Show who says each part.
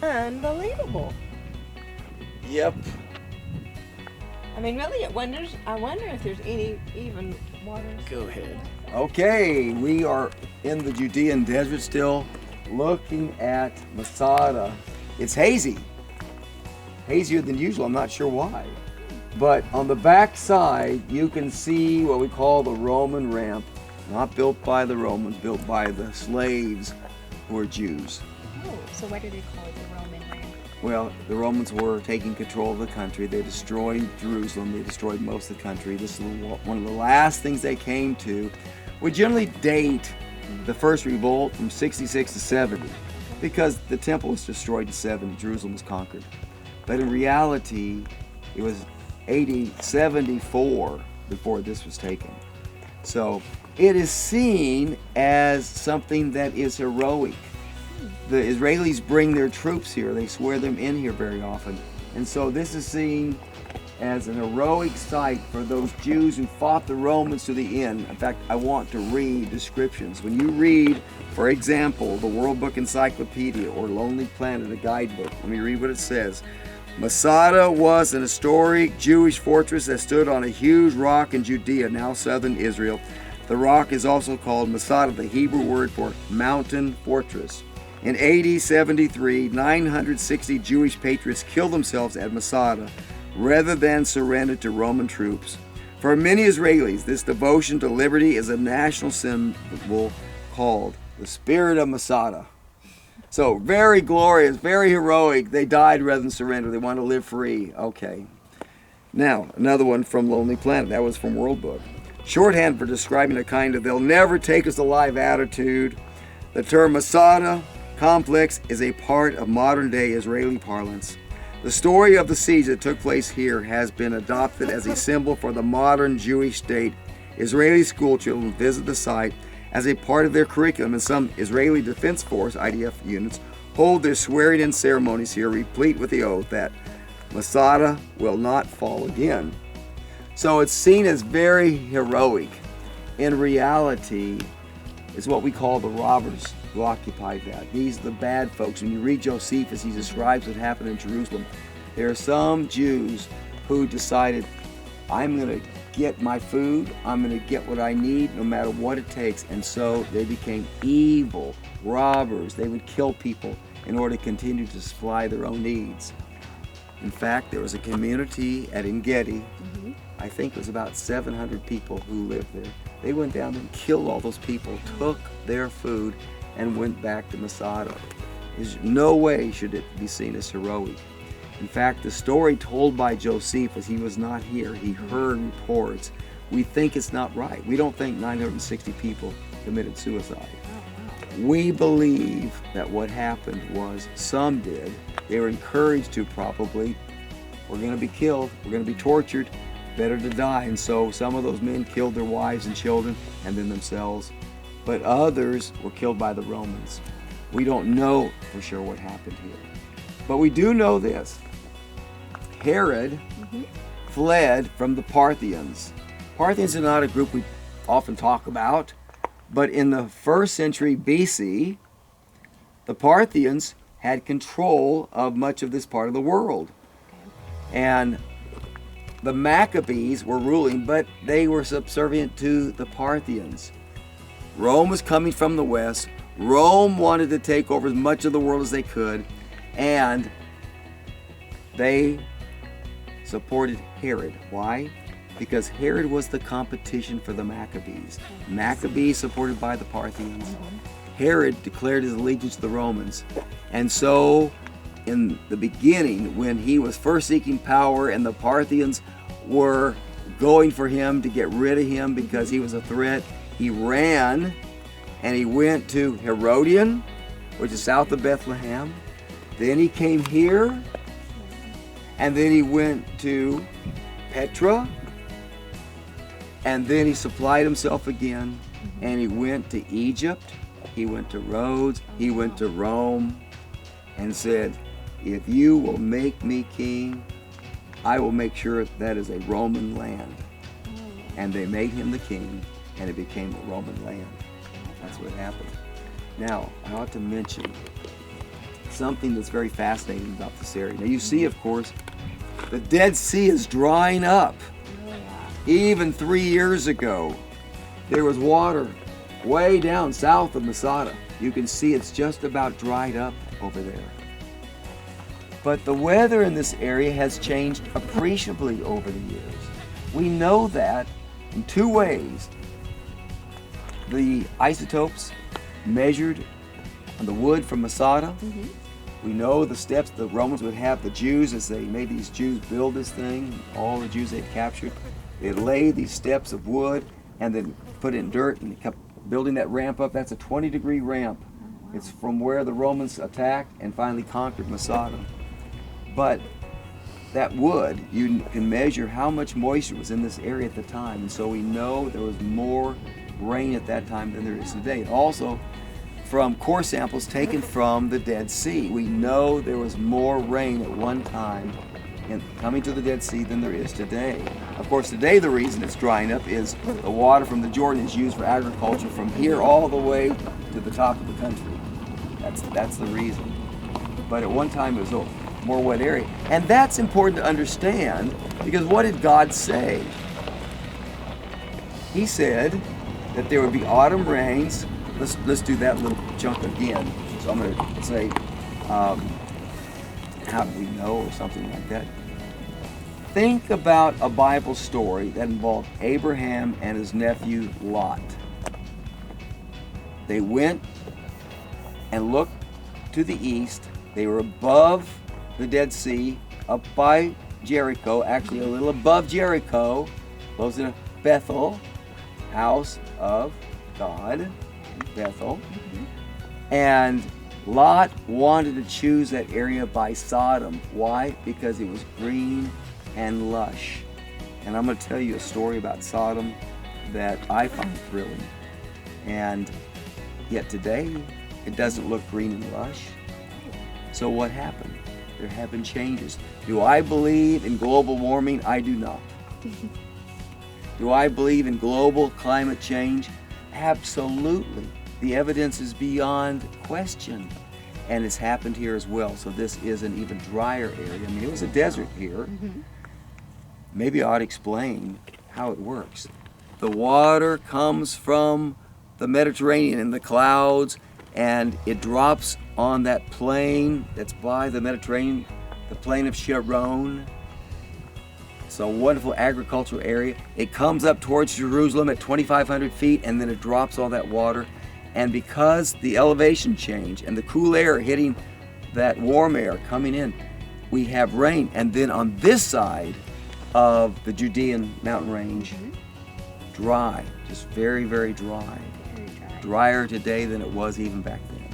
Speaker 1: Unbelievable.
Speaker 2: Yep.
Speaker 1: I mean, really, I wonder if there's any even water.
Speaker 2: Go ahead. Okay, we are in the Judean desert still, looking at Masada. It's hazy, hazier than usual. I'm not sure why. But on the back side, you can see what we call the Roman ramp, not built by the Romans, built by the slaves who were Jews.
Speaker 3: Oh, so why do they call it the Roman ramp?
Speaker 2: Well, the Romans were taking control of the country. They destroyed Jerusalem. They destroyed most of the country. This is one of the last things they came to. We generally date the first revolt from 66 to 70 because the temple was destroyed in 70. Jerusalem was conquered. But in reality, it was AD 74 before this was taken. So it is seen as something that is heroic. The Israelis bring their troops here. They swear them in here very often. And so this is seen as an heroic sight for those Jews who fought the Romans to the end. In fact, I want to read descriptions. When you read, for example, the World Book Encyclopedia or Lonely Planet, a guidebook, let me read what it says. Masada was an historic Jewish fortress that stood on a huge rock in Judea, now southern Israel. The rock is also called Masada, the Hebrew word for mountain fortress. In AD 73, 960 Jewish patriots killed themselves at Masada rather than surrender to Roman troops. For many Israelis, this devotion to liberty is a national symbol called the spirit of Masada. So very glorious, very heroic. They died rather than surrender. They want to live free. Okay. Now, another one from Lonely Planet. That was from World Book. Shorthand for describing a kind of they'll never take us alive attitude. The term Masada complex is a part of modern-day Israeli parlance. The story of the siege that took place here has been adopted as a symbol for the modern Jewish state. Israeli school children visit the site as a part of their curriculum, and some Israeli Defense Force, IDF units, hold their swearing-in ceremonies here, replete with the oath that Masada will not fall again. So it's seen as very heroic. In reality, it's what we call the robbers who occupied that. These are the bad folks. When you read Josephus, he describes what happened in Jerusalem. There are some Jews who decided, I'm going to get my food, I'm going to get what I need no matter what it takes. And so they became evil robbers. They would kill people in order to continue to supply their own needs. In fact, there was a community at Engedi, I think it was about 700 people who lived there. They went down and killed all those people, took their food, and went back to Masada. There's no way should it be seen as heroic. In fact, the story told by Josephus, he was not here. He heard reports. We think it's not right. We don't think 960 people committed suicide. We believe that what happened was some did. They were encouraged to probably, we're going to be killed, we're going to be tortured, better to die. And so some of those men killed their wives and children and then themselves. But others were killed by the Romans. We don't know for sure what happened here. But we do know this. Herod fled from the Parthians. Parthians are not a group we often talk about, but in the 1st century BC, the Parthians had control of much of this part of the world. And the Maccabees were ruling, but they were subservient to the Parthians. Rome was coming from the west. Rome wanted to take over as much of the world as they could, and they supported Herod. Why? Because Herod was the competition for the Maccabees. Maccabees supported by the Parthians. Herod declared his allegiance to the Romans. And so in the beginning, when he was first seeking power and the Parthians were going for him to get rid of him because he was a threat, he ran and he went to Herodian, which is south of Bethlehem. Then he came here, and then he went to Petra, and then he supplied himself again, and he went to Egypt, he went to Rhodes, he went to Rome, and said, if you will make me king, I will make sure that is a Roman land. And they made him the king, and it became a Roman land. That's what happened. Now, I ought to mention something that's very fascinating about this area. Now you see, of course, the Dead Sea is drying up. Even 3 years ago, there was water way down south of Masada. You can see it's just about dried up over there. But the weather in this area has changed appreciably over the years. We know that in 2 ways. The isotopes measured on the wood from Masada. We know the steps the Romans would have the Jews as they made these Jews build this thing, all the Jews they captured. They laid these steps of wood and then put it in dirt and they kept building that ramp up. That's a 20-degree ramp. It's from where the Romans attacked and finally conquered Masada. But that wood, you can measure how much moisture was in this area at the time. And so we know there was more rain at that time than there is today. And also, from core samples taken from the Dead Sea, we know there was more rain at one time coming to the Dead Sea than there is today. Of course, today the reason it's drying up is the water from the Jordan is used for agriculture from here all the way to the top of the country. That's the reason. But at one time it was a more wet area. And that's important to understand because what did God say? He said that there would be autumn rains. Let's do that little chunk again. So I'm going to say, how do we know, or something like that. Think about a Bible story that involved Abraham and his nephew Lot. They went and looked to the east. They were above the Dead Sea, up by Jericho, actually a little above Jericho, close to Bethel, house of God. Bethel. And Lot wanted to choose that area by Sodom. Why? Because it was green and lush. And I'm going to tell you a story about Sodom that I find thrilling. And yet today, it doesn't look green and lush. So what happened? There have been changes. Do I believe in global warming? I do not. Do I believe in global climate change? Absolutely. The evidence is beyond question. And it's happened here as well. So this is an even drier area. I mean, it was a desert here. Maybe I ought to explain how it works. The water comes from the Mediterranean in the clouds, and it drops on that plain that's by the Mediterranean, the plain of Sharon. It's a wonderful agricultural area. It comes up towards Jerusalem at 2,500 feet, and then it drops all that water. And because the elevation change and the cool air hitting that warm air coming in, we have rain. And then on this side of the Judean mountain range, dry, just very, very dry. Drier today than it was even back then.